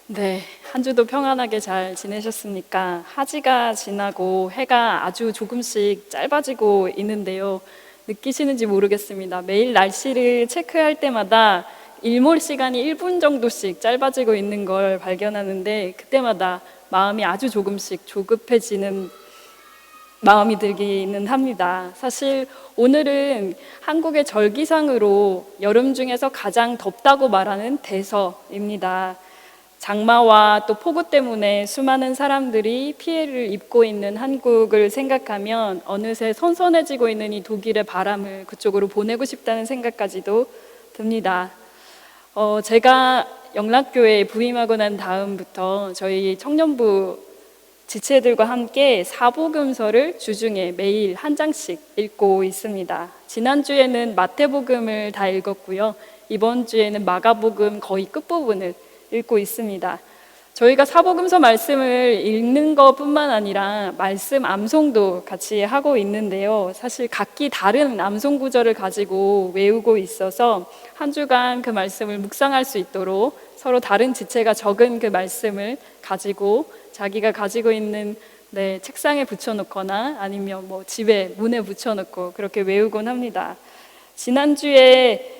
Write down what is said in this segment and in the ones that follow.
네, 한 주도 평안하게 잘 지내셨습니까? 하지가 지나고 해가 아주 조금씩 짧아지고 있는데요. 느끼시는지 모르겠습니다. 매일 날씨를 체크할 때마다 일몰 시간이 1분 정도씩 짧아지고 있는 걸 발견하는데 그때마다 마음이 아주 조금씩 조급해지는 마음이 들기는 합니다. 사실 오늘은 한국의 절기상으로 여름 중에서 가장 덥다고 말하는 대서입니다. 장마와 또 폭우 때문에 수많은 사람들이 피해를 입고 있는 한국을 생각하면 어느새 선선해지고 있는 이 독일의 바람을 그쪽으로 보내고 싶다는 생각까지도 듭니다. 제가 영락교회에 부임하고 난 다음부터 저희 청년부 지체들과 함께 사복음서를 주중에 매일 한 장씩 읽고 있습니다. 지난주에는 마태복음을 다 읽었고요. 이번 주에는 마가복음 거의 끝부분을 읽고 있습니다. 저희가 사복음서 말씀을 읽는 것뿐만 아니라 말씀 암송도 같이 하고 있는데요. 사실 각기 다른 암송 구절을 가지고 외우고 있어서 한 주간 그 말씀을 묵상할 수 있도록 서로 다른 지체가 적은 그 말씀을 가지고 자기가 가지고 있는 책상에 붙여놓거나 아니면 집에 문에 붙여놓고 그렇게 외우곤 합니다. 지난주에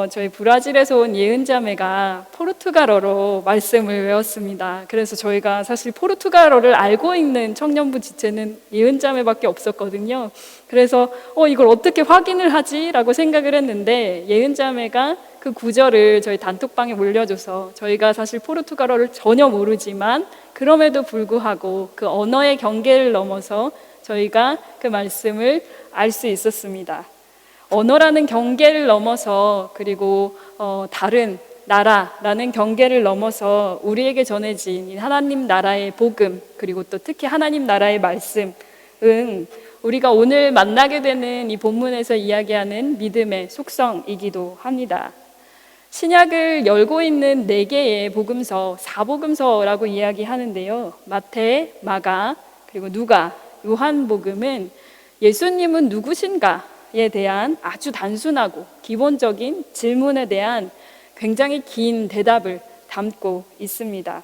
저희 브라질에서 온 예은자매가 포르투갈어로 말씀을 외웠습니다. 그래서 저희가 사실 포르투갈어를 알고 있는 청년부 지체는 예은자매밖에 없었거든요. 그래서 이걸 어떻게 확인을 하지? 라고 생각을 했는데 예은자매가 그 구절을 저희 단톡방에 올려줘서 저희가 사실 포르투갈어를 전혀 모르지만 그럼에도 불구하고 그 언어의 경계를 넘어서 저희가 그 말씀을 알 수 있었습니다. 언어라는 경계를 넘어서 그리고 다른 나라라는 경계를 넘어서 우리에게 전해진 하나님 나라의 복음 그리고 또 특히 하나님 나라의 말씀은 우리가 오늘 만나게 되는 이 본문에서 이야기하는 믿음의 속성이기도 합니다. 신약을 열고 있는 4개의 복음서, 4복음서라고 이야기하는데요. 마태, 마가, 그리고 누가, 요한복음은 예수님은 누구신가에 대한 아주 단순하고 기본적인 질문에 대한 굉장히 긴 대답을 담고 있습니다.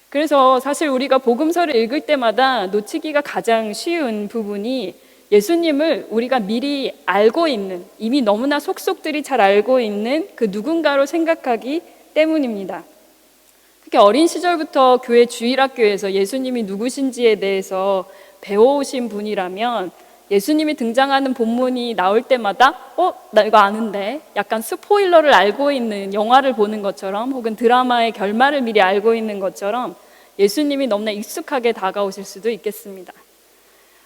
그래서 사실 우리가 복음서를 읽을 때마다 놓치기가 가장 쉬운 부분이 예수님을 우리가 미리 알고 있는, 이미 너무나 속속들이 잘 알고 있는 그 누군가로 생각하기 때문입니다. 특히 어린 시절부터 교회 주일학교에서 예수님이 누구신지에 대해서 배워오신 분이라면 예수님이 등장하는 본문이 나올 때마다 나 이거 아는데, 약간 스포일러를 알고 있는 영화를 보는 것처럼 혹은 드라마의 결말을 미리 알고 있는 것처럼 예수님이 너무나 익숙하게 다가오실 수도 있겠습니다.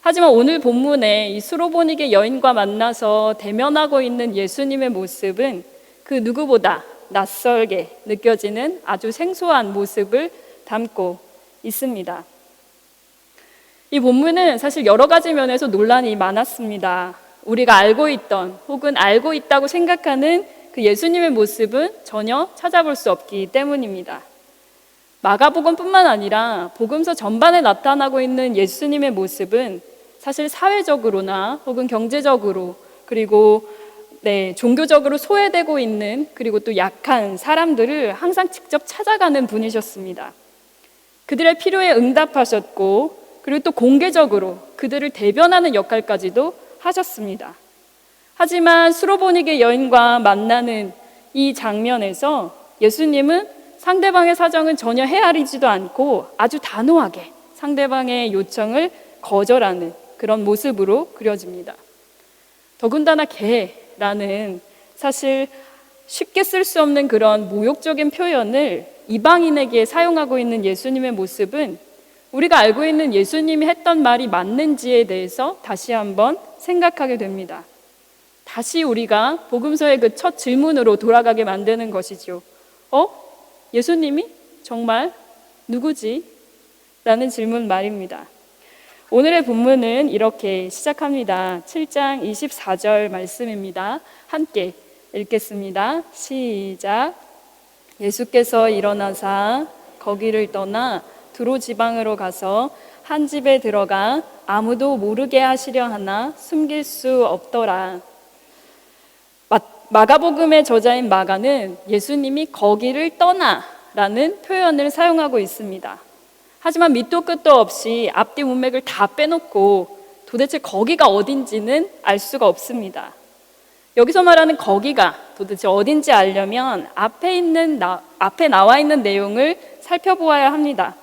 하지만 오늘 본문에 이 수로보니게 여인과 만나서 대면하고 있는 예수님의 모습은 그 누구보다 낯설게 느껴지는 아주 생소한 모습을 담고 있습니다. 이 본문은 사실 여러 가지 면에서 논란이 많았습니다. 우리가 알고 있던 혹은 알고 있다고 생각하는 그 예수님의 모습은 전혀 찾아볼 수 없기 때문입니다. 마가복음뿐만 아니라 복음서 전반에 나타나고 있는 예수님의 모습은 사실 사회적으로나 혹은 경제적으로 그리고 종교적으로 소외되고 있는 그리고 또 약한 사람들을 항상 직접 찾아가는 분이셨습니다. 그들의 필요에 응답하셨고 그리고 또 공개적으로 그들을 대변하는 역할까지도 하셨습니다. 하지만 수로보니게 여인과 만나는 이 장면에서 예수님은 상대방의 사정은 전혀 헤아리지도 않고 아주 단호하게 상대방의 요청을 거절하는 그런 모습으로 그려집니다. 더군다나 개라는 사실 쉽게 쓸 수 없는 그런 모욕적인 표현을 이방인에게 사용하고 있는 예수님의 모습은 우리가 알고 있는 예수님이 했던 말이 맞는지에 대해서 다시 한번 생각하게 됩니다. 다시 우리가 복음서의 그 첫 질문으로 돌아가게 만드는 것이죠. 예수님이 정말 누구지? 라는 질문 말입니다. 오늘의 본문은 이렇게 시작합니다. 7장 24절 말씀입니다. 함께 읽겠습니다. 시작. 예수께서 일어나사 거기를 떠나 두로 지방으로 가서 한 집에 들어가 아무도 모르게 하시려 하나 숨길 수 없더라. 마가복음의 저자인 마가는 예수님이 거기를 떠나 라는 표현을 사용하고 있습니다. 하지만 밑도 끝도 없이 앞뒤 문맥을 다 빼놓고 도대체 거기가 어딘지는 알 수가 없습니다. 여기서 말하는 거기가 도대체 어딘지 알려면 앞에 나와 있는 내용을 살펴보아야 합니다.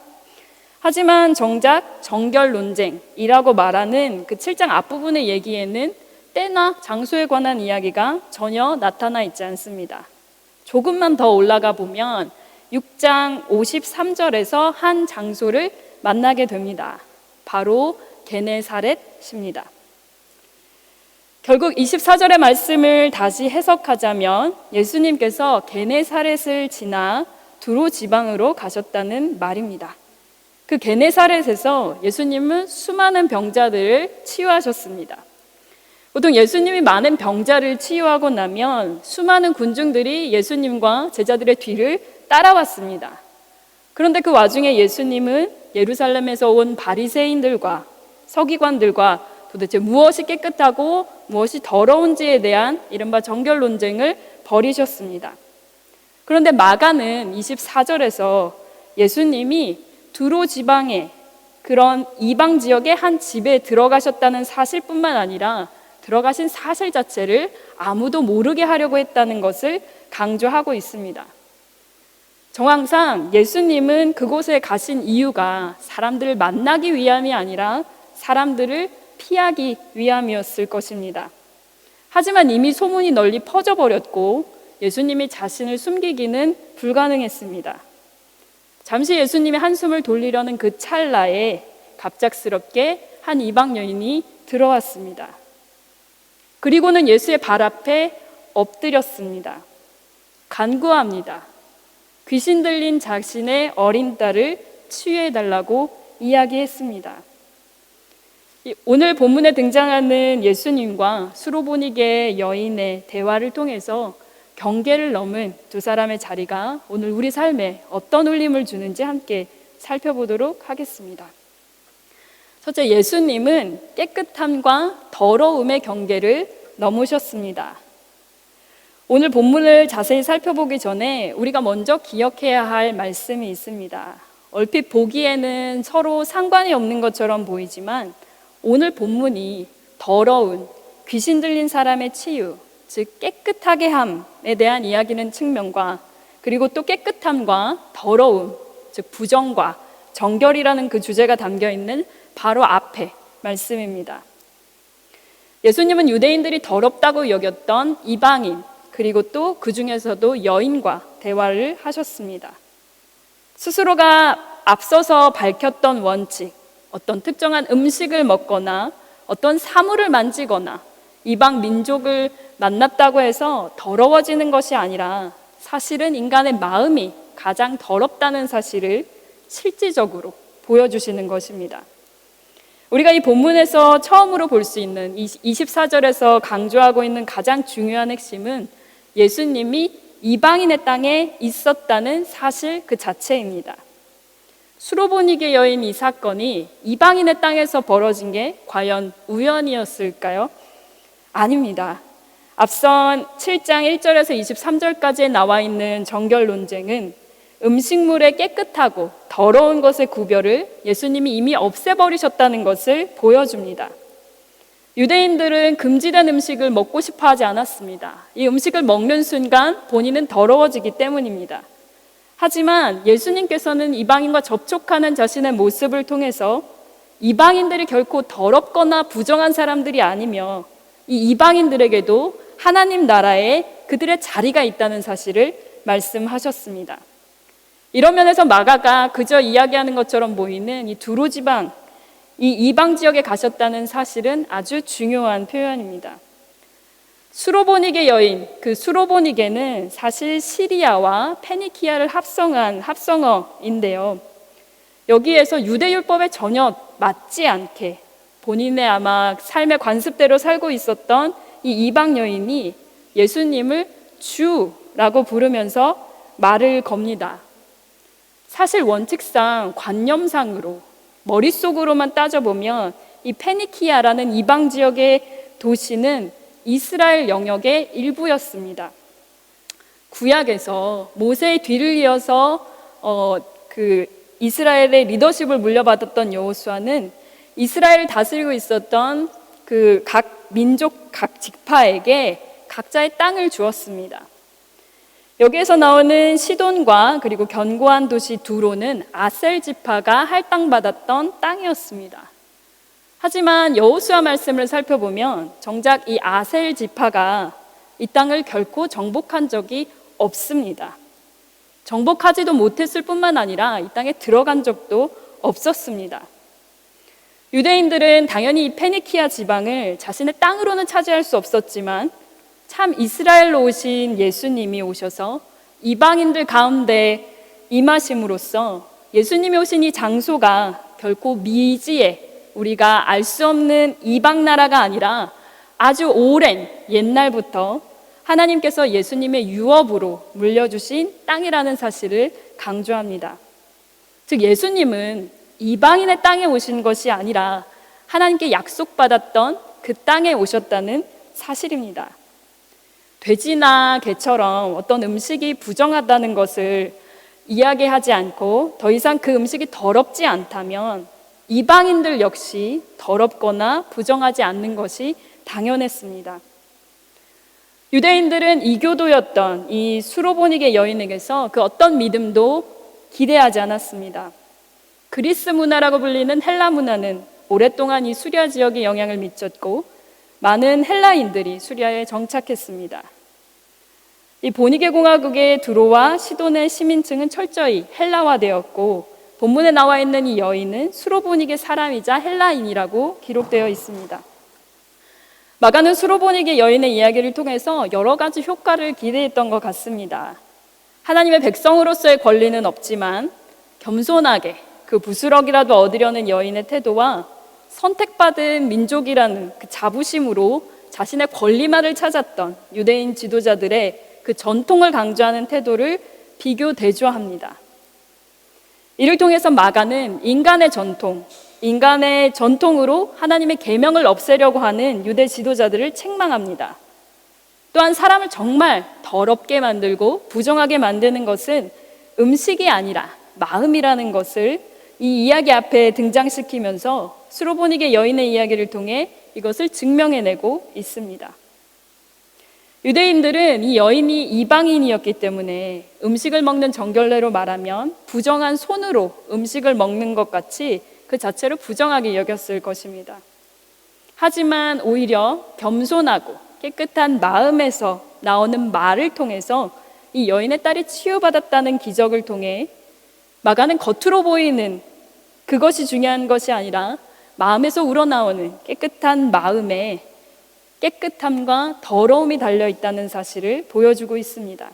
하지만 정작 정결 논쟁이라고 말하는 그 7장 앞부분의 얘기에는 때나 장소에 관한 이야기가 전혀 나타나 있지 않습니다. 조금만 더 올라가 보면 6장 53절에서 한 장소를 만나게 됩니다. 바로 게네사렛입니다. 결국 24절의 말씀을 다시 해석하자면 예수님께서 게네사렛을 지나 두로 지방으로 가셨다는 말입니다. 그 게네사렛에서 예수님은 수많은 병자들을 치유하셨습니다. 보통 예수님이 많은 병자를 치유하고 나면 수많은 군중들이 예수님과 제자들의 뒤를 따라왔습니다. 그런데 그 와중에 예수님은 예루살렘에서 온 바리새인들과 서기관들과 도대체 무엇이 깨끗하고 무엇이 더러운지에 대한 이른바 정결 논쟁을 벌이셨습니다. 그런데 마가는 24절에서 예수님이 두로 지방의 그런 이방 지역의 한 집에 들어가셨다는 사실뿐만 아니라 들어가신 사실 자체를 아무도 모르게 하려고 했다는 것을 강조하고 있습니다. 정황상 예수님은 그곳에 가신 이유가 사람들을 만나기 위함이 아니라 사람들을 피하기 위함이었을 것입니다. 하지만 이미 소문이 널리 퍼져버렸고 예수님이 자신을 숨기기는 불가능했습니다. 잠시 예수님이 한숨을 돌리려는 그 찰나에 갑작스럽게 한 이방 여인이 들어왔습니다. 그리고는 예수의 발 앞에 엎드렸습니다. 간구합니다. 귀신 들린 자신의 어린 딸을 치유해달라고 이야기했습니다. 오늘 본문에 등장하는 예수님과 수로보니게 여인의 대화를 통해서 경계를 넘은 두 사람의 자리가 오늘 우리 삶에 어떤 울림을 주는지 함께 살펴보도록 하겠습니다. 첫째, 예수님은 깨끗함과 더러움의 경계를 넘으셨습니다. 오늘 본문을 자세히 살펴보기 전에 우리가 먼저 기억해야 할 말씀이 있습니다. 얼핏 보기에는 서로 상관이 없는 것처럼 보이지만 오늘 본문이 더러운 귀신 들린 사람의 치유, 즉 깨끗하게 함에 대한 이야기는 측면과 그리고 또 깨끗함과 더러움, 즉 부정과 정결이라는 그 주제가 담겨있는 바로 앞에 말씀입니다. 예수님은 유대인들이 더럽다고 여겼던 이방인 그리고 또 그 중에서도 여인과 대화를 하셨습니다. 스스로가 앞서서 밝혔던 원칙, 어떤 특정한 음식을 먹거나 어떤 사물을 만지거나 이방 민족을 만났다고 해서 더러워지는 것이 아니라 사실은 인간의 마음이 가장 더럽다는 사실을 실질적으로 보여주시는 것입니다. 우리가 이 본문에서 처음으로 볼 수 있는 24절에서 강조하고 있는 가장 중요한 핵심은 예수님이 이방인의 땅에 있었다는 사실 그 자체입니다. 수로보니게 여인 이 사건이 이방인의 땅에서 벌어진 게 과연 우연이었을까요? 아닙니다. 앞선 7장 1절에서 23절까지에 나와 있는 정결 논쟁은 음식물의 깨끗하고 더러운 것의 구별을 예수님이 이미 없애버리셨다는 것을 보여줍니다. 유대인들은 금지된 음식을 먹고 싶어 하지 않았습니다. 이 음식을 먹는 순간 본인은 더러워지기 때문입니다. 하지만 예수님께서는 이방인과 접촉하는 자신의 모습을 통해서 이방인들이 결코 더럽거나 부정한 사람들이 아니며 이 이방인들에게도 하나님 나라에 그들의 자리가 있다는 사실을 말씀하셨습니다. 이런 면에서 마가가 그저 이야기하는 것처럼 보이는 이 두로 지방, 이 이방 지역에 가셨다는 사실은 아주 중요한 표현입니다. 수로보니게 여인, 그 수로보니게는 사실 시리아와 페니키아를 합성한 합성어인데요. 여기에서 유대율법에 전혀 맞지 않게 본인의 아마 삶의 관습대로 살고 있었던 이 이방 여인이 예수님을 주라고 부르면서 말을 겁니다. 사실 원칙상 관념상으로 머릿속으로만 따져보면 이 페니키아라는 이방 지역의 도시는 이스라엘 영역의 일부였습니다. 구약에서 모세의 뒤를 이어서 그 이스라엘의 리더십을 물려받았던 여호수아는 이스라엘을 다스리고 있었던 그 각 민족, 각 지파에게 각자의 땅을 주었습니다. 여기에서 나오는 시돈과 그리고 견고한 도시 두로는 아셀 지파가 할당받았던 땅이었습니다. 하지만 여호수아 말씀을 살펴보면 정작 이 아셀 지파가 이 땅을 결코 정복한 적이 없습니다. 정복하지도 못했을 뿐만 아니라 이 땅에 들어간 적도 없었습니다. 유대인들은 당연히 이 페니키아 지방을 자신의 땅으로는 차지할 수 없었지만 참 이스라엘로 오신 예수님이 오셔서 이방인들 가운데 임하심으로써 예수님이 오신 이 장소가 결코 미지의 우리가 알 수 없는 이방 나라가 아니라 아주 오랜 옛날부터 하나님께서 예수님의 유업으로 물려주신 땅이라는 사실을 강조합니다. 즉 예수님은 이방인의 땅에 오신 것이 아니라 하나님께 약속받았던 그 땅에 오셨다는 사실입니다. 돼지나 개처럼 어떤 음식이 부정하다는 것을 이야기하지 않고 더 이상 그 음식이 더럽지 않다면 이방인들 역시 더럽거나 부정하지 않는 것이 당연했습니다. 유대인들은 이교도였던 이 수로보니게 여인에게서 그 어떤 믿음도 기대하지 않았습니다. 그리스 문화라고 불리는 헬라 문화는 오랫동안 이 수리아 지역에 영향을 미쳤고 많은 헬라인들이 수리아에 정착했습니다. 이 보니게 공화국의 두로와 시돈의 시민층은 철저히 헬라화되었고 본문에 나와 있는 이 여인은 수로보니게 사람이자 헬라인이라고 기록되어 있습니다. 마가는 수로보니게 여인의 이야기를 통해서 여러 가지 효과를 기대했던 것 같습니다. 하나님의 백성으로서의 권리는 없지만 겸손하게 그 부스럭이라도 얻으려는 여인의 태도와 선택받은 민족이라는 그 자부심으로 자신의 권리만을 찾았던 유대인 지도자들의 그 전통을 강조하는 태도를 비교 대조합니다. 이를 통해서 마가는 인간의 전통으로 하나님의 계명을 없애려고 하는 유대 지도자들을 책망합니다. 또한 사람을 정말 더럽게 만들고 부정하게 만드는 것은 음식이 아니라 마음이라는 것을 이 이야기 앞에 등장시키면서 수로보니게 여인의 이야기를 통해 이것을 증명해내고 있습니다. 유대인들은 이 여인이 이방인이었기 때문에 음식을 먹는 정결례로 말하면 부정한 손으로 음식을 먹는 것 같이 그 자체를 부정하게 여겼을 것입니다. 하지만 오히려 겸손하고 깨끗한 마음에서 나오는 말을 통해서 이 여인의 딸이 치유받았다는 기적을 통해 마가는 겉으로 보이는 그것이 중요한 것이 아니라 마음에서 우러나오는 깨끗한 마음에 깨끗함과 더러움이 달려있다는 사실을 보여주고 있습니다.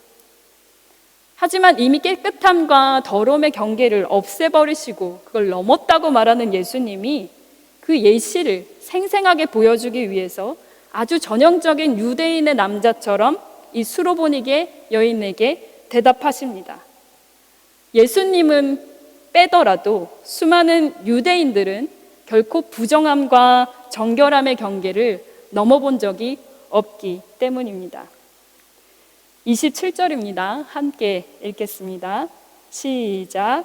하지만 이미 깨끗함과 더러움의 경계를 없애버리시고 그걸 넘었다고 말하는 예수님이 그 예시를 생생하게 보여주기 위해서 아주 전형적인 유대인의 남자처럼 이 수로보니게 여인에게 대답하십니다. 예수님은 빼더라도 수많은 유대인들은 결코 부정함과 정결함의 경계를 넘어본 적이 없기 때문입니다. 27절입니다. 함께 읽겠습니다. 시작.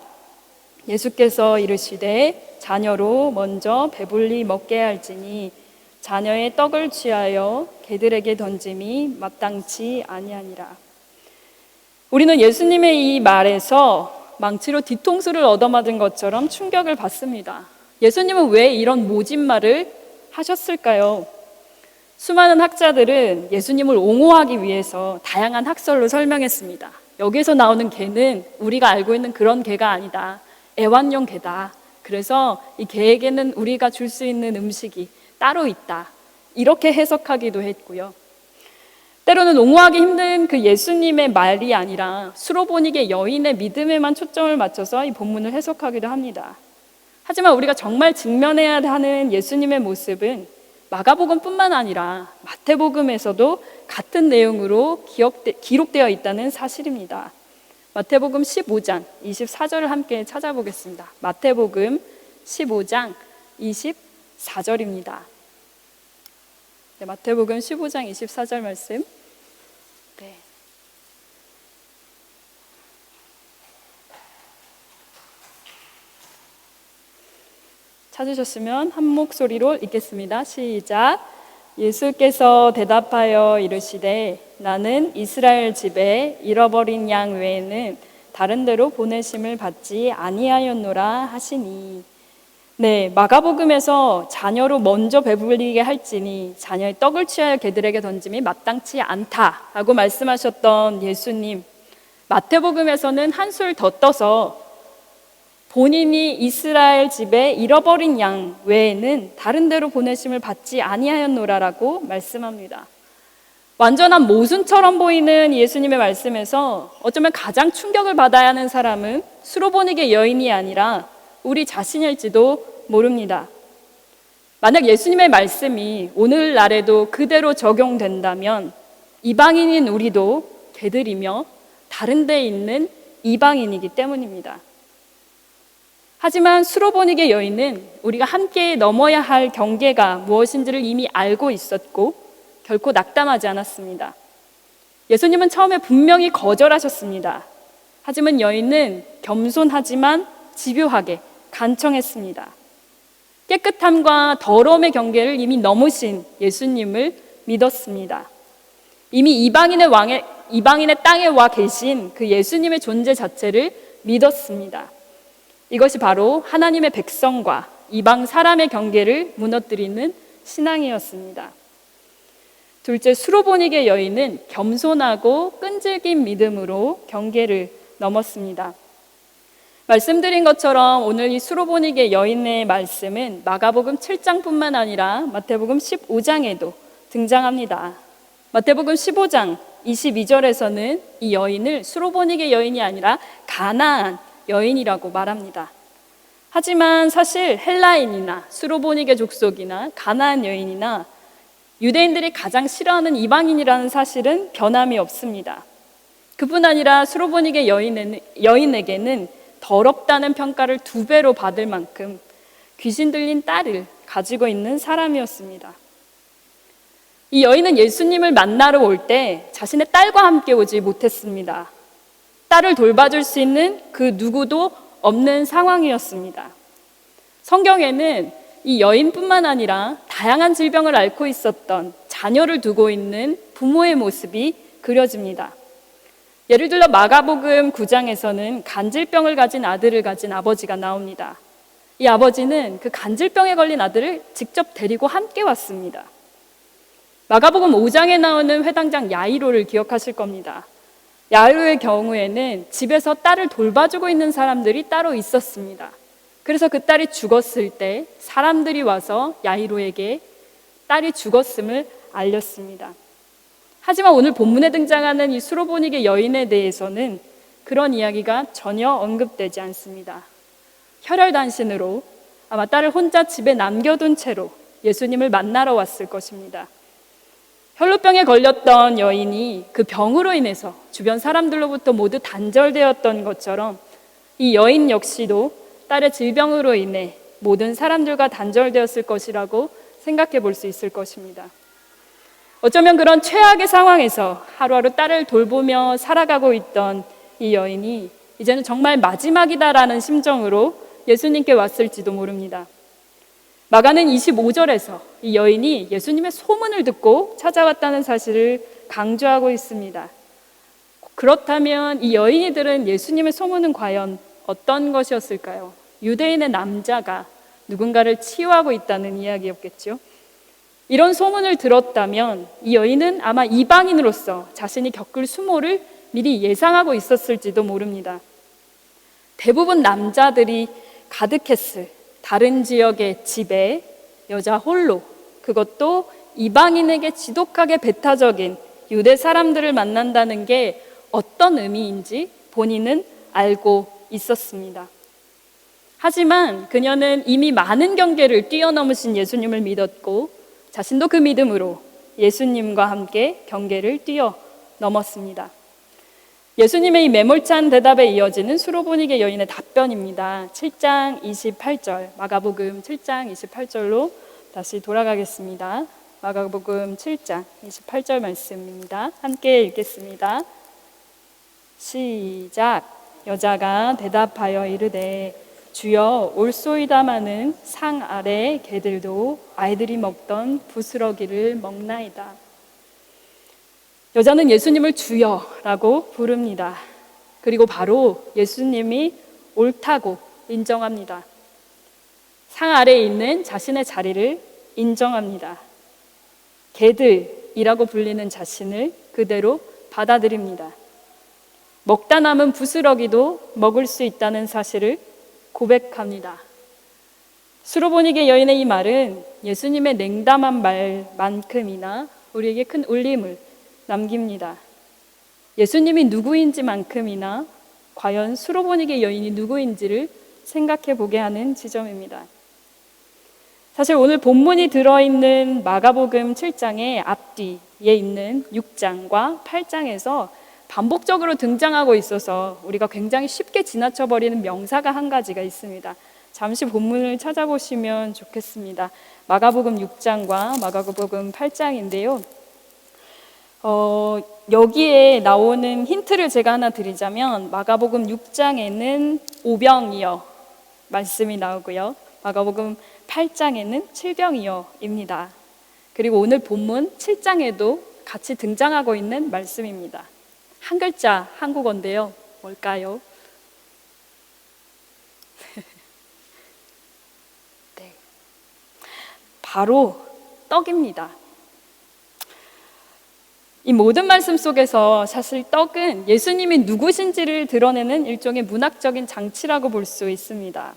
예수께서 이르시되 자녀로 먼저 배불리 먹게 할지니 자녀의 떡을 취하여 개들에게 던짐이 마땅치 아니하니라. 우리는 예수님의 이 말에서 망치로 뒤통수를 얻어맞은 것처럼 충격을 받습니다. 예수님은 왜 이런 모진 말을 하셨을까요? 수많은 학자들은 예수님을 옹호하기 위해서 다양한 학설로 설명했습니다. 여기서 나오는 개는 우리가 알고 있는 그런 개가 아니다. 애완용 개다. 그래서 이 개에게는 우리가 줄 수 있는 음식이 따로 있다. 이렇게 해석하기도 했고요. 때로는 옹호하기 힘든 그 예수님의 말이 아니라 수로보니게 여인의 믿음에만 초점을 맞춰서 이 본문을 해석하기도 합니다. 하지만 우리가 정말 직면해야 하는 예수님의 모습은 마가복음뿐만 아니라 마태복음에서도 같은 내용으로 기록되어 있다는 사실입니다. 마태복음 15장 24절을 함께 찾아보겠습니다. 마태복음 15장 24절입니다. 네, 마태복음 15장 24절 말씀. 네. 찾으셨으면 한 목소리로 읽겠습니다. 시작. 예수께서 대답하여 이르시되 나는 이스라엘 집에 잃어버린 양 외에는 다른 데로 보내심을 받지 아니하였노라 하시니. 네, 마가복음에서 자녀로 먼저 배불리게 할지니 자녀의 떡을 취하여 개들에게 던짐이 마땅치 않다라고 말씀하셨던 예수님, 마태복음에서는 한술 더 떠서 본인이 이스라엘 집에 잃어버린 양 외에는 다른 데로 보내심을 받지 아니하였노라라고 말씀합니다. 완전한 모순처럼 보이는 예수님의 말씀에서 어쩌면 가장 충격을 받아야 하는 사람은 수로보니게 여인이 아니라 우리 자신일지도 모릅니다. 만약 예수님의 말씀이 오늘날에도 그대로 적용된다면 이방인인 우리도 개들이며 다른 데 있는 이방인이기 때문입니다. 하지만 수로보니게 여인은 우리가 함께 넘어야 할 경계가 무엇인지를 이미 알고 있었고 결코 낙담하지 않았습니다. 예수님은 처음에 분명히 거절하셨습니다. 하지만 여인은 겸손하지만 집요하게 간청했습니다. 깨끗함과 더러움의 경계를 이미 넘으신 예수님을 믿었습니다. 이미 이방인의 땅에 와 계신 그 예수님의 존재 자체를 믿었습니다. 이것이 바로 하나님의 백성과 이방 사람의 경계를 무너뜨리는 신앙이었습니다. 둘째, 수로보니게 여인은 겸손하고 끈질긴 믿음으로 경계를 넘었습니다. 말씀드린 것처럼 오늘 이 수로보니게 여인의 말씀은 마가복음 7장뿐만 아니라 마태복음 15장에도 등장합니다. 마태복음 15장 22절에서는 이 여인을 수로보니게 여인이 아니라 가나안 여인이라고 말합니다. 하지만 사실 헬라인이나 수로보니게 족속이나 가나안 여인이나 유대인들이 가장 싫어하는 이방인이라는 사실은 변함이 없습니다. 그뿐 아니라 수로보니게 여인에게는 더럽다는 평가를 2배로 받을 만큼 귀신 들린 딸을 가지고 있는 사람이었습니다. 이 여인은 예수님을 만나러 올 때 자신의 딸과 함께 오지 못했습니다. 딸을 돌봐줄 수 있는 그 누구도 없는 상황이었습니다. 성경에는 이 여인뿐만 아니라 다양한 질병을 앓고 있었던 자녀를 두고 있는 부모의 모습이 그려집니다. 예를 들어 마가복음 9장에서는 간질병을 가진 아들을 가진 아버지가 나옵니다. 이 아버지는 그 간질병에 걸린 아들을 직접 데리고 함께 왔습니다. 마가복음 5장에 나오는 회당장 야이로를 기억하실 겁니다. 야이로의 경우에는 집에서 딸을 돌봐주고 있는 사람들이 따로 있었습니다. 그래서 그 딸이 죽었을 때 사람들이 와서 야이로에게 딸이 죽었음을 알렸습니다. 하지만 오늘 본문에 등장하는 이 수로보니게 여인에 대해서는 그런 이야기가 전혀 언급되지 않습니다. 혈혈단신으로 아마 딸을 혼자 집에 남겨둔 채로 예수님을 만나러 왔을 것입니다. 혈루병에 걸렸던 여인이 그 병으로 인해서 주변 사람들로부터 모두 단절되었던 것처럼 이 여인 역시도 딸의 질병으로 인해 모든 사람들과 단절되었을 것이라고 생각해 볼 수 있을 것입니다. 어쩌면 그런 최악의 상황에서 하루하루 딸을 돌보며 살아가고 있던 이 여인이 이제는 정말 마지막이다라는 심정으로 예수님께 왔을지도 모릅니다. 마가는 25절에서 이 여인이 예수님의 소문을 듣고 찾아왔다는 사실을 강조하고 있습니다. 그렇다면 이 여인이 들은 예수님의 소문은 과연 어떤 것이었을까요? 유대인의 남자가 누군가를 치유하고 있다는 이야기였겠죠. 이런 소문을 들었다면 이 여인은 아마 이방인으로서 자신이 겪을 수모를 미리 예상하고 있었을지도 모릅니다. 대부분 남자들이 가득했을 다른 지역의 집에 여자 홀로, 그것도 이방인에게 지독하게 배타적인 유대 사람들을 만난다는 게 어떤 의미인지 본인은 알고 있었습니다. 하지만 그녀는 이미 많은 경계를 뛰어넘으신 예수님을 믿었고 자신도 그 믿음으로 예수님과 함께 경계를 뛰어넘었습니다. 예수님의 이 매몰찬 대답에 이어지는 수로보니게 여인의 답변입니다. 7장 28절, 마가복음 7장 28절로 다시 돌아가겠습니다. 마가복음 7장 28절 말씀입니다. 함께 읽겠습니다. 시작. 여자가 대답하여 이르되 주여 올소이다마는 상 아래 개들도 아이들이 먹던 부스러기를 먹나이다. 여자는 예수님을 주여라고 부릅니다. 그리고 바로 예수님이 옳다고 인정합니다. 상 아래에 있는 자신의 자리를 인정합니다. 개들이라고 불리는 자신을 그대로 받아들입니다. 먹다 남은 부스러기도 먹을 수 있다는 사실을 고백합니다. 수로보니게 여인의 이 말은 예수님의 냉담한 말만큼이나 우리에게 큰 울림을 남깁니다. 예수님이 누구인지만큼이나 과연 수로보니게 여인이 누구인지를 생각해 보게 하는 지점입니다. 사실 오늘 본문이 들어있는 마가복음 7장의 앞뒤에 있는 6장과 8장에서 반복적으로 등장하고 있어서 우리가 굉장히 쉽게 지나쳐버리는 명사가 한 가지가 있습니다. 잠시 본문을 찾아보시면 좋겠습니다. 마가복음 6장과 마가복음 8장인데요. 여기에 나오는 힌트를 제가 하나 드리자면 마가복음 6장에는 오병이어 말씀이 나오고요. 마가복음 8장에는 칠병이어입니다. 그리고 오늘 본문 7장에도 같이 등장하고 있는 말씀입니다. 한 글자 한국어인데요. 뭘까요? 네. 바로 떡입니다. 이 모든 말씀 속에서 사실 떡은 예수님이 누구신지를 드러내는 일종의 문학적인 장치라고 볼 수 있습니다.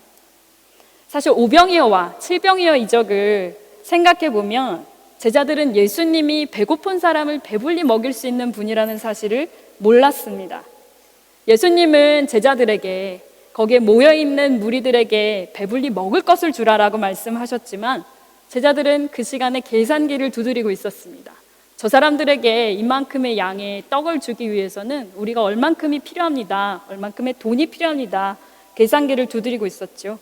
사실 오병이어와 칠병이어 이적을 생각해 보면 제자들은 예수님이 배고픈 사람을 배불리 먹일 수 있는 분이라는 사실을 몰랐습니다. 예수님은 제자들에게 거기에 모여있는 무리들에게 배불리 먹을 것을 주라라고 말씀하셨지만 제자들은 그 시간에 계산기를 두드리고 있었습니다. 저 사람들에게 이만큼의 양의 떡을 주기 위해서는 우리가 얼만큼이 필요합니다. 얼만큼의 돈이 필요합니다. 계산기를 두드리고 있었죠.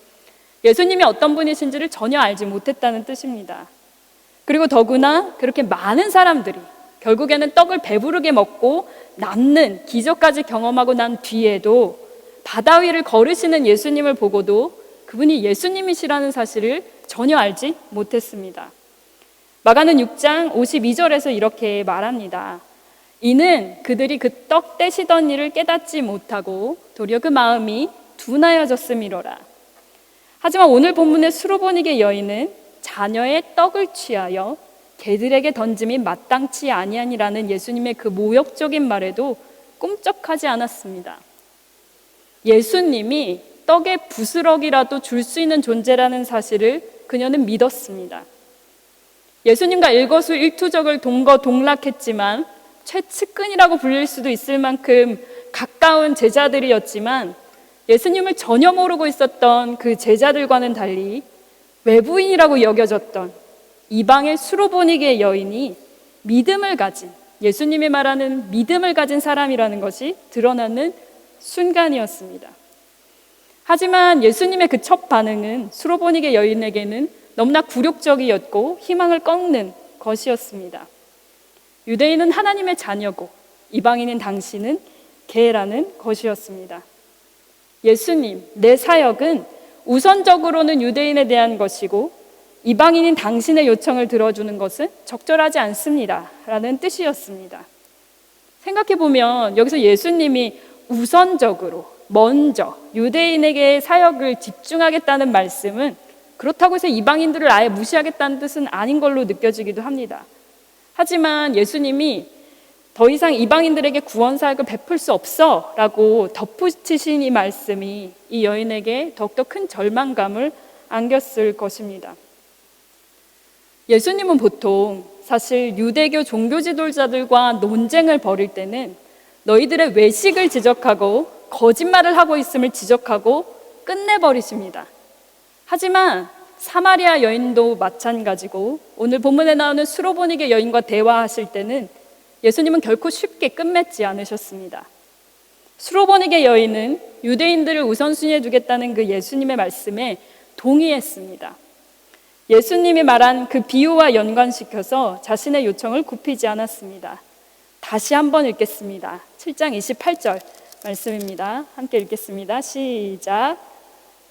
예수님이 어떤 분이신지를 전혀 알지 못했다는 뜻입니다. 그리고 더구나 그렇게 많은 사람들이 결국에는 떡을 배부르게 먹고 남는 기적까지 경험하고 난 뒤에도 바다 위를 걸으시는 예수님을 보고도 그분이 예수님이시라는 사실을 전혀 알지 못했습니다. 마가는 6장 52절에서 이렇게 말합니다. 이는 그들이 그 떡 떼시던 일을 깨닫지 못하고 도리어 그 마음이 둔하여졌음이로라. 하지만 오늘 본문의 수로보니게 여인은 자녀의 떡을 취하여 개들에게 던짐이 마땅치 아니하니라는 예수님의 그 모욕적인 말에도 꿈쩍하지 않았습니다. 예수님이 떡의 부스러기라도 줄 수 있는 존재라는 사실을 그녀는 믿었습니다. 예수님과 일거수일투족을 동거동락했지만 최측근이라고 불릴 수도 있을 만큼 가까운 제자들이었지만 예수님을 전혀 모르고 있었던 그 제자들과는 달리 외부인이라고 여겨졌던 이방의 수로보니게 여인이 믿음을 가진, 예수님이 말하는 믿음을 가진 사람이라는 것이 드러나는 순간이었습니다. 하지만 예수님의 그 첫 반응은 수로보니게 여인에게는 너무나 굴욕적이었고 희망을 꺾는 것이었습니다. 유대인은 하나님의 자녀고 이방인인 당신은 개라는 것이었습니다. 예수님, 내 사역은 우선적으로는 유대인에 대한 것이고 이방인인 당신의 요청을 들어주는 것은 적절하지 않습니다 라는 뜻이었습니다. 생각해보면 여기서 예수님이 우선적으로 먼저 유대인에게 사역을 집중하겠다는 말씀은 그렇다고 해서 이방인들을 아예 무시하겠다는 뜻은 아닌 걸로 느껴지기도 합니다. 하지만 예수님이 더 이상 이방인들에게 구원 사역을 베풀 수 없어 라고 덧붙이신 이 말씀이 이 여인에게 더욱더 큰 절망감을 안겼을 것입니다. 예수님은 보통 사실 유대교 종교 지도자들과 논쟁을 벌일 때는 너희들의 외식을 지적하고 거짓말을 하고 있음을 지적하고 끝내버리십니다. 하지만 사마리아 여인도 마찬가지고 오늘 본문에 나오는 수로보니게 여인과 대화하실 때는 예수님은 결코 쉽게 끝맺지 않으셨습니다. 수로보니게 여인은 유대인들을 우선순위에 두겠다는 그 예수님의 말씀에 동의했습니다. 예수님이 말한 그 비유와 연관시켜서 자신의 요청을 굽히지 않았습니다. 다시 한번 읽겠습니다. 7장 28절 말씀입니다. 함께 읽겠습니다. 시작.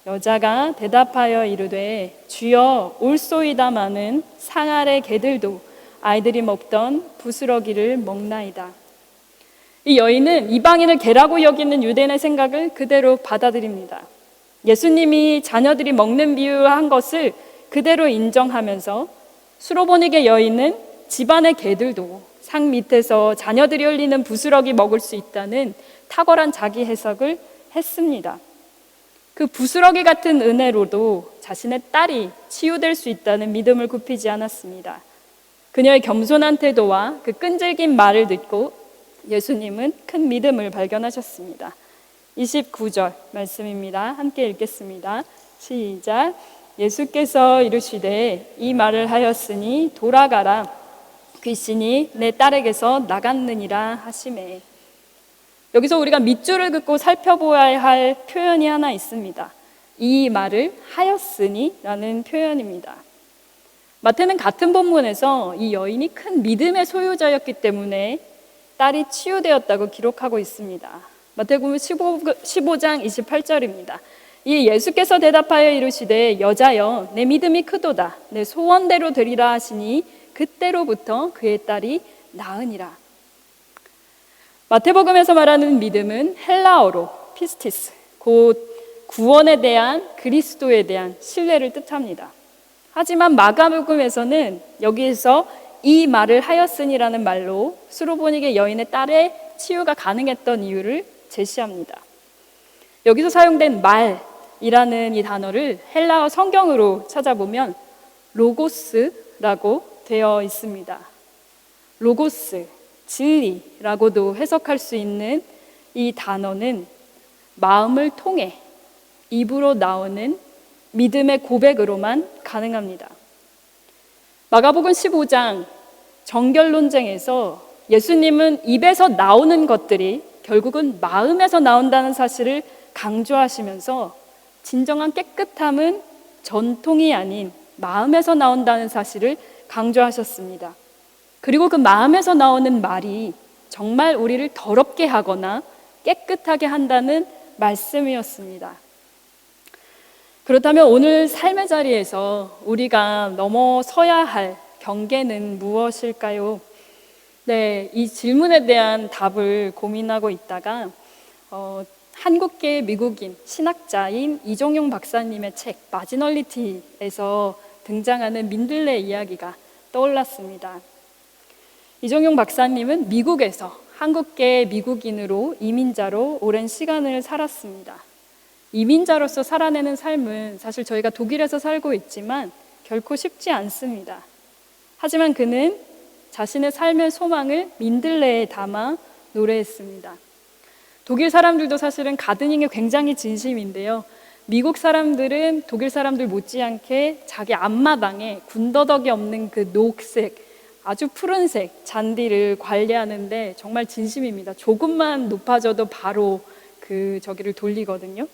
여자가 대답하여 이르되 주여 올소이다마는 상 아래 개들도 아이들이 먹던 부스러기를 먹나이다. 이 여인은 이방인을 개라고 여기는 유대인의 생각을 그대로 받아들입니다. 예수님이 자녀들이 먹는 비유한 것을 그대로 인정하면서 수로보니게 여인은 집안의 개들도 상 밑에서 자녀들이 흘리는 부스러기 먹을 수 있다는 탁월한 자기 해석을 했습니다. 그 부스러기 같은 은혜로도 자신의 딸이 치유될 수 있다는 믿음을 굽히지 않았습니다. 그녀의 겸손한 태도와 그 끈질긴 말을 듣고 예수님은 큰 믿음을 발견하셨습니다. 29절 말씀입니다. 함께 읽겠습니다. 시작. 예수께서 이르시되 이 말을 하였으니 돌아가라. 귀신이 내 딸에게서 나갔느니라 하시매. 여기서 우리가 밑줄을 긋고 살펴보아야 할 표현이 하나 있습니다. 이 말을 하였으니 라는 표현입니다. 마태는 같은 본문에서 이 여인이 큰 믿음의 소유자였기 때문에 딸이 치유되었다고 기록하고 있습니다. 마태복음 15장 28절입니다. 이 예수께서 대답하여 이르시되 여자여 내 믿음이 크도다 내 소원대로 되리라 하시니 그때로부터 그의 딸이 나으니라. 마태복음에서 말하는 믿음은 헬라어로 피스티스, 곧 구원에 대한 그리스도에 대한 신뢰를 뜻합니다. 하지만 마가복음에서는 여기에서 이 말을 하였으니라는 말로 수로보니게 여인의 딸의 치유가 가능했던 이유를 제시합니다. 여기서 사용된 말이라는 이 단어를 헬라어 성경으로 찾아보면 로고스라고 되어 있습니다. 로고스, 진리라고도 해석할 수 있는 이 단어는 마음을 통해 입으로 나오는 믿음의 고백으로만 가능합니다. 마가복음 15장 정결론쟁에서 예수님은 입에서 나오는 것들이 결국은 마음에서 나온다는 사실을 강조하시면서 진정한 깨끗함은 전통이 아닌 마음에서 나온다는 사실을 강조하셨습니다. 그리고 그 마음에서 나오는 말이 정말 우리를 더럽게 하거나 깨끗하게 한다는 말씀이었습니다. 그렇다면 오늘 삶의 자리에서 우리가 넘어서야 할 경계는 무엇일까요? 네, 이 질문에 대한 답을 고민하고 있다가 한국계 미국인 신학자인 이종용 박사님의 책 마지널리티에서 등장하는 민들레 이야기가 떠올랐습니다. 이종용 박사님은 미국에서 한국계 미국인으로 이민자로 오랜 시간을 살았습니다. 이민자로서 살아내는 삶은 사실 저희가 독일에서 살고 있지만 결코 쉽지 않습니다. 하지만 그는 자신의 삶의 소망을 민들레에 담아 노래했습니다. 독일 사람들도 사실은 가드닝에 굉장히 진심인데요. 미국 사람들은 독일 사람들 못지않게 자기 앞마당에 군더더기 없는 그 녹색, 아주 푸른색 잔디를 관리하는데 정말 진심입니다. 조금만 높아져도 바로 저기를 돌리거든요.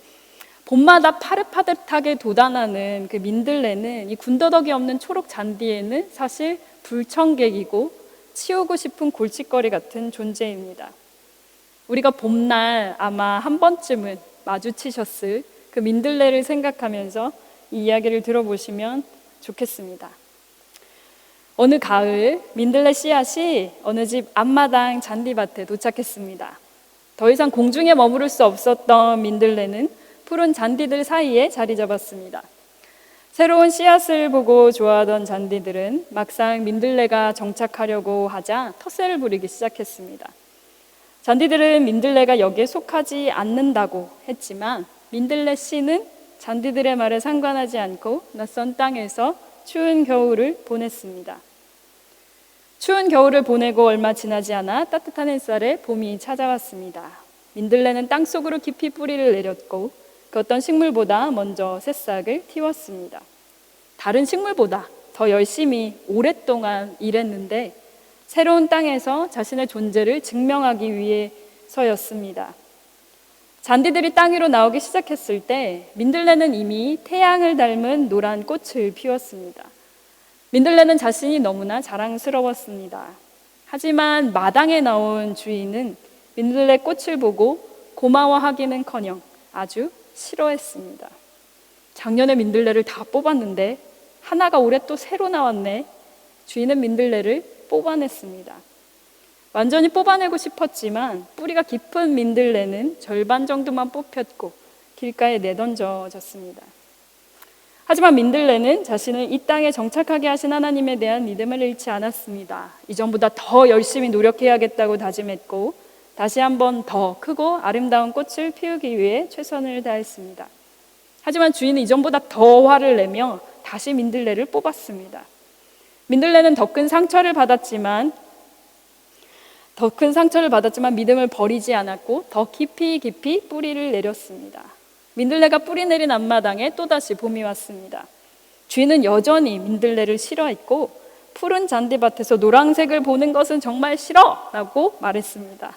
봄마다 파릇파릇하게 돋아나는 그 민들레는 이 군더더기 없는 초록 잔디에는 사실 불청객이고 치우고 싶은 골칫거리 같은 존재입니다. 우리가 봄날 아마 한 번쯤은 마주치셨을 그 민들레를 생각하면서 이 이야기를 들어보시면 좋겠습니다. 어느 가을 민들레 씨앗이 어느 집 앞마당 잔디밭에 도착했습니다. 더 이상 공중에 머무를 수 없었던 민들레는 푸른 잔디들 사이에 자리 잡았습니다. 새로운 씨앗을 보고 좋아하던 잔디들은 막상 민들레가 정착하려고 하자 텃세를 부리기 시작했습니다. 잔디들은 민들레가 여기에 속하지 않는다고 했지만 민들레 씨는 잔디들의 말에 상관하지 않고 낯선 땅에서 추운 겨울을 보냈습니다. 추운 겨울을 보내고 얼마 지나지 않아 따뜻한 햇살에 봄이 찾아왔습니다. 민들레는 땅속으로 깊이 뿌리를 내렸고 그 어떤 식물보다 먼저 새싹을 틔웠습니다. 다른 식물보다 더 열심히 오랫동안 일했는데 새로운 땅에서 자신의 존재를 증명하기 위해서였습니다. 잔디들이 땅 위로 나오기 시작했을 때 민들레는 이미 태양을 닮은 노란 꽃을 피웠습니다. 민들레는 자신이 너무나 자랑스러웠습니다. 하지만 마당에 나온 주인은 민들레 꽃을 보고 고마워하기는커녕 아주 싫어했습니다. 작년에 민들레를 다 뽑았는데 하나가 올해 또 새로 나왔네. 주인은 민들레를 뽑아냈습니다. 완전히 뽑아내고 싶었지만 뿌리가 깊은 민들레는 절반 정도만 뽑혔고 길가에 내던져졌습니다. 하지만 민들레는 자신을 이 땅에 정착하게 하신 하나님에 대한 믿음을 잃지 않았습니다. 이전보다 더 열심히 노력해야겠다고 다짐했고 다시 한번 더 크고 아름다운 꽃을 피우기 위해 최선을 다했습니다. 하지만 주인은 이전보다 더 화를 내며 다시 민들레를 뽑았습니다. 민들레는 더 큰 상처를 받았지만 믿음을 버리지 않았고 더 깊이 뿌리를 내렸습니다. 민들레가 뿌리 내린 앞마당에 또다시 봄이 왔습니다. 주인은 여전히 민들레를 싫어했고 푸른 잔디밭에서 노란색을 보는 것은 정말 싫어! 라고 말했습니다.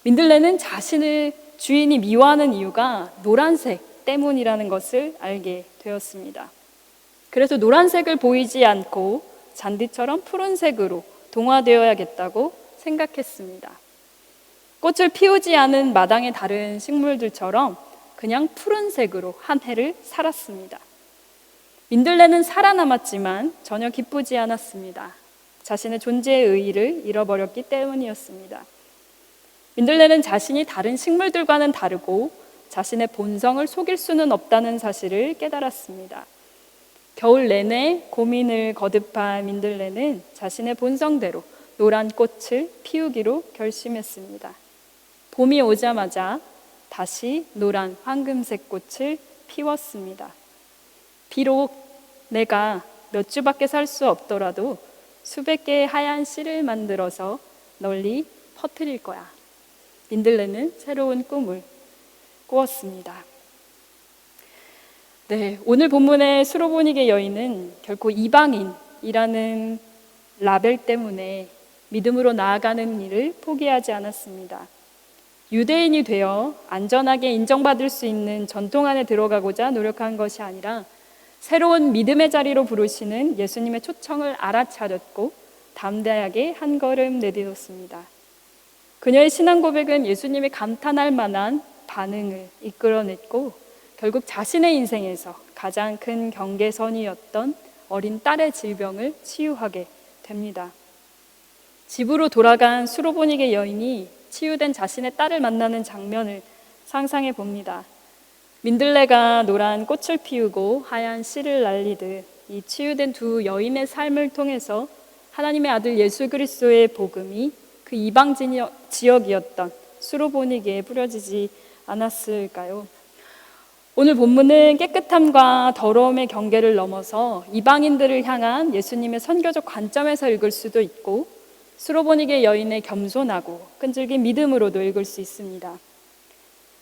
민들레는 자신을 주인이 미워하는 이유가 노란색 때문이라는 것을 알게 되었습니다. 그래서 노란색을 보이지 않고 잔디처럼 푸른색으로 동화되어야겠다고 생각했습니다. 꽃을 피우지 않은 마당의 다른 식물들처럼 그냥 푸른색으로 한 해를 살았습니다. 민들레는 살아남았지만 전혀 기쁘지 않았습니다. 자신의 존재의 의의를 잃어버렸기 때문이었습니다. 민들레는 자신이 다른 식물들과는 다르고 자신의 본성을 속일 수는 없다는 사실을 깨달았습니다. 겨울 내내 고민을 거듭한 민들레는 자신의 본성대로 노란 꽃을 피우기로 결심했습니다. 봄이 오자마자 다시 노란 황금색 꽃을 피웠습니다. 비록 내가 몇 주밖에 살 수 없더라도 수백 개의 하얀 씨를 만들어서 널리 퍼뜨릴 거야. 민들레는 새로운 꿈을 꾸었습니다. 네, 오늘 본문의 수로보니게 여인은 결코 이방인이라는 라벨 때문에 믿음으로 나아가는 일을 포기하지 않았습니다. 유대인이 되어 안전하게 인정받을 수 있는 전통 안에 들어가고자 노력한 것이 아니라 새로운 믿음의 자리로 부르시는 예수님의 초청을 알아차렸고 담대하게 한 걸음 내딛었습니다. 그녀의 신앙 고백은 예수님이 감탄할 만한 반응을 이끌어냈고 결국 자신의 인생에서 가장 큰 경계선이었던 어린 딸의 질병을 치유하게 됩니다. 집으로 돌아간 수로보니게 여인이 치유된 자신의 딸을 만나는 장면을 상상해 봅니다. 민들레가 노란 꽃을 피우고 하얀 씨를 날리듯 이 치유된 두 여인의 삶을 통해서 하나님의 아들 예수 그리스도의 복음이 그 이방 지역이었던 수로보니게에 뿌려지지 않았을까요? 오늘 본문은 깨끗함과 더러움의 경계를 넘어서 이방인들을 향한 예수님의 선교적 관점에서 읽을 수도 있고 수로보니게 여인의 겸손하고 끈질긴 믿음으로도 읽을 수 있습니다.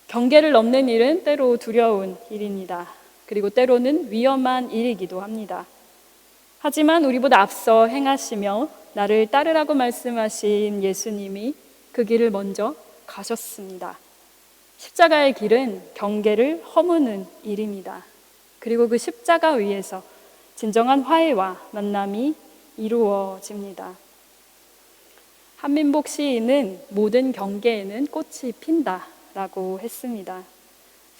경계를 넘는 일은 때로 두려운 일입니다. 그리고 때로는 위험한 일이기도 합니다. 하지만 우리보다 앞서 행하시며 나를 따르라고 말씀하신 예수님이 그 길을 먼저 가셨습니다. 십자가의 길은 경계를 허무는 일입니다. 그리고 그 십자가 위에서 진정한 화해와 만남이 이루어집니다. 한민복 시인은 모든 경계에는 꽃이 핀다 라고 했습니다.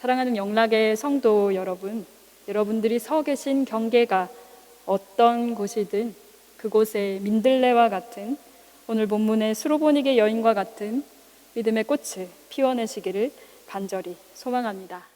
사랑하는 영락의 성도 여러분, 여러분들이 서 계신 경계가 어떤 곳이든 그곳에 민들레와 같은 오늘 본문의 수로보니게 여인과 같은 믿음의 꽃을 피워내시기를 간절히 소망합니다.